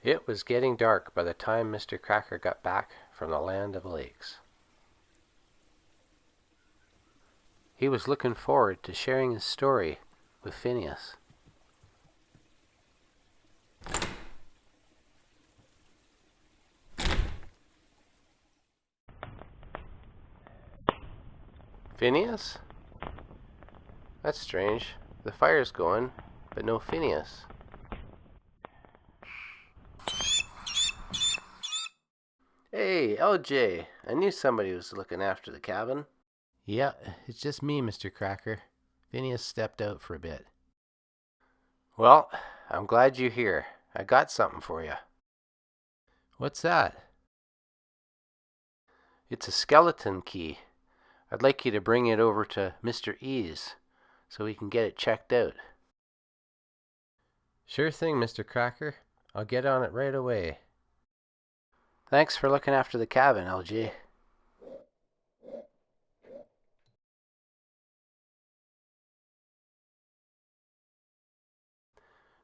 It was getting dark by the time Mr. Kracker got back from the land of lakes. He was looking forward to sharing his story with Phineas. Phineas? That's strange. The fire's going, but no Phineas. Hey, LJ, I knew somebody was looking after the cabin. Yeah, it's just me, Mr. Kracker. Phineas stepped out for a bit. Well, I'm glad you're here. I got something for you. What's that? It's a skeleton key. I'd like you to bring it over to Mr. E's so we can get it checked out. Sure thing, Mr. Kracker. I'll get on it right away. Thanks for looking after the cabin, LG.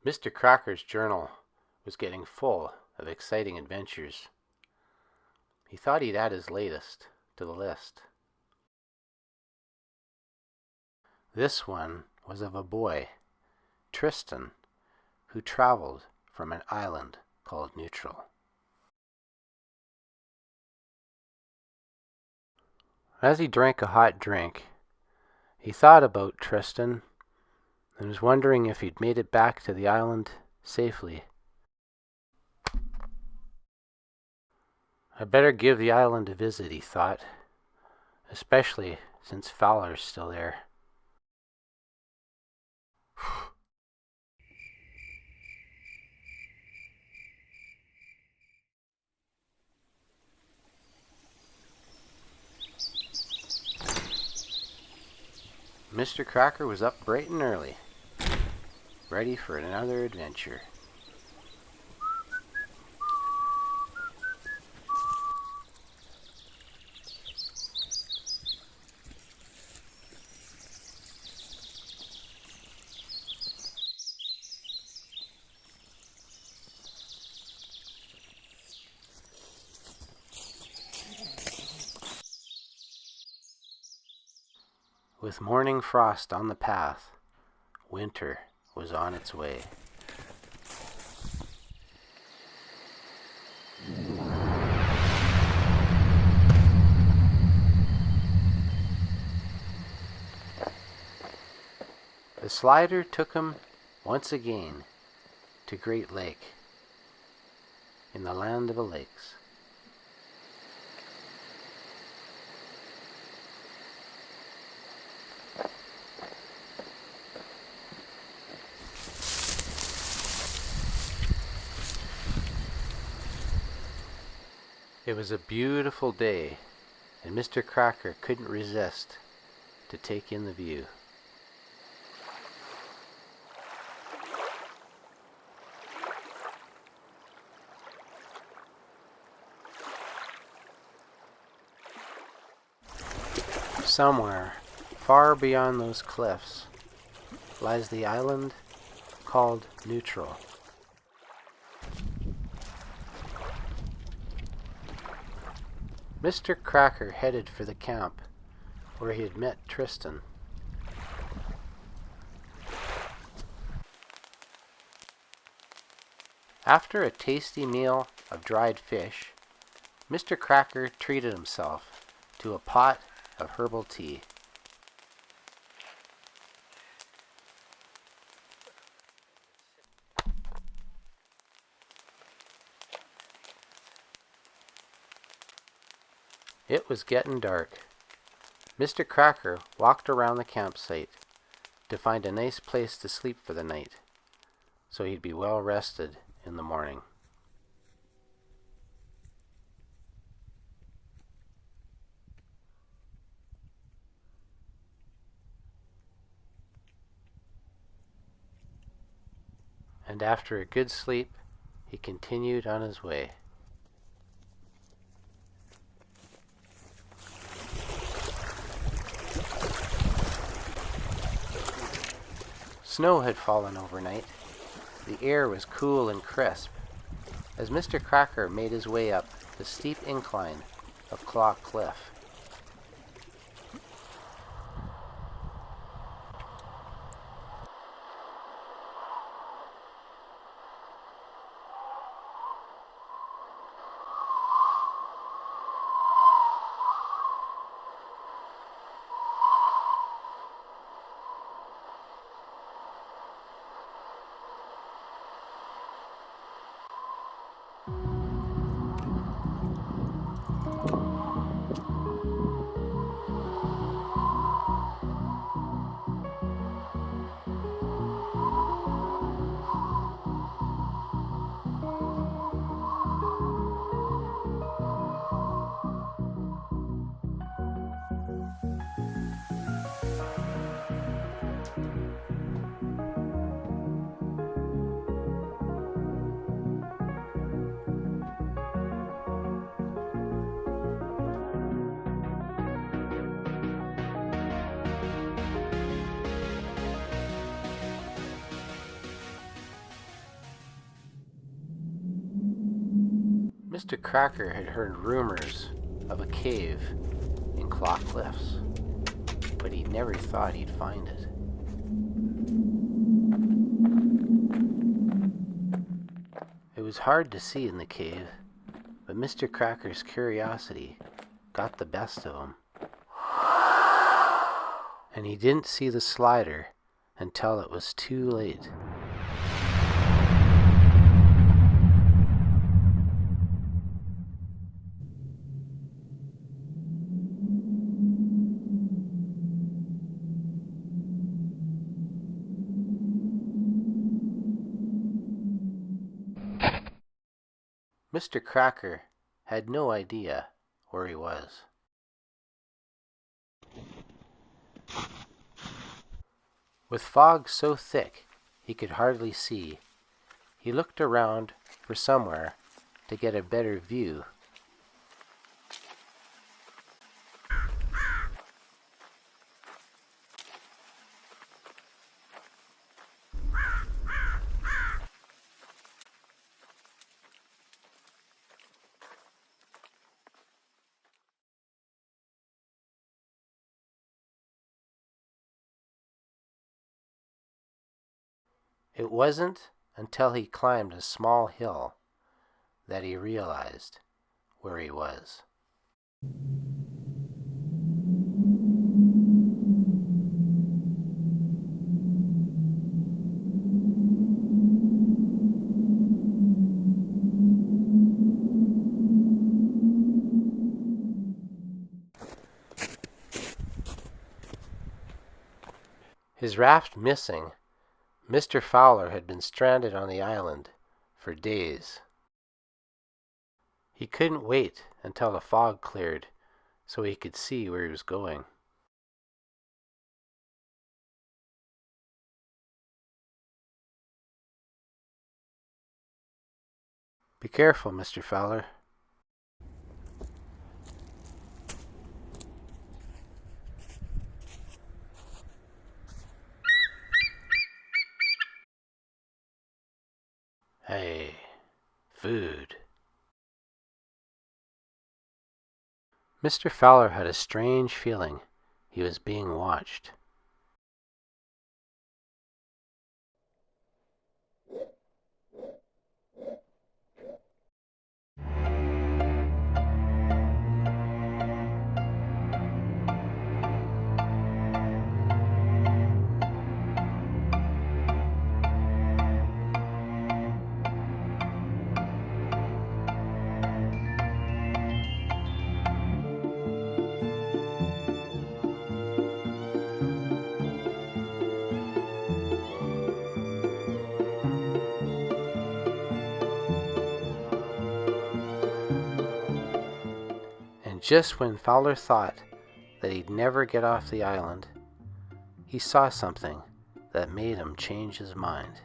Mr. Kracker's journal was getting full of exciting adventures. He thought he'd add his latest to the list. This one was of a boy, Tristan, who traveled from an island called Neutral. As he drank a hot drink, he thought about Tristan and was wondering if he'd made it back to the island safely. I better give the island a visit, he thought, especially since Fowler's still there. Mr. Kracker was up bright and early, ready for another adventure. With morning frost on the path, winter was on its way. The slider took him once again to Great Lake, in the land of the lakes. It was a beautiful day, and Mr. Kracker couldn't resist to take in the view. Somewhere, far beyond those cliffs, lies the island called Neutral. Mr. Kracker headed for the camp where he had met Tristan. After a tasty meal of dried fish, Mr. Kracker treated himself to a pot of herbal tea. It was getting dark. Mr. Kracker walked around the campsite to find a nice place to sleep for the night, so he'd be well rested in the morning. And after a good sleep, he continued on his way. Snow had fallen overnight. The air was cool and crisp, as Mr. Kracker made his way up the steep incline of Claw Cliff. Mr. Kracker had heard rumors of a cave in Claw Cliffs, but he never thought he'd find it. It was hard to see in the cave, but Mr. Kracker's curiosity got the best of him. And he didn't see the slider until it was too late. Mr. Kracker had no idea where he was. With fog so thick he could hardly see, he looked around for somewhere to get a better view. It wasn't until he climbed a small hill that he realized where he was. His raft missing, Mr. Fowler had been stranded on the island for days. He couldn't wait until the fog cleared so he could see where he was going. Be careful, Mr. Fowler. Hey, food. Mr. Fowler had a strange feeling he was being watched. Just when Fowler thought that he'd never get off the island, he saw something that made him change his mind.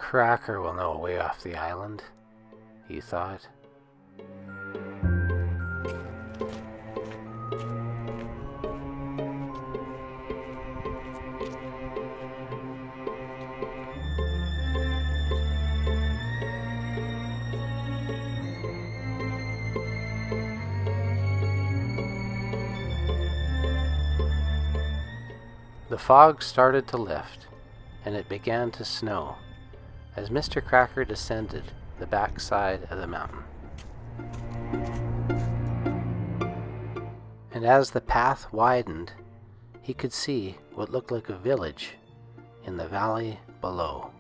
Kracker will know a way off the island, he thought. The fog started to lift, and it began to snow as Mr. Kracker descended the backside of the mountain. And as the path widened, he could see what looked like a village in the valley below.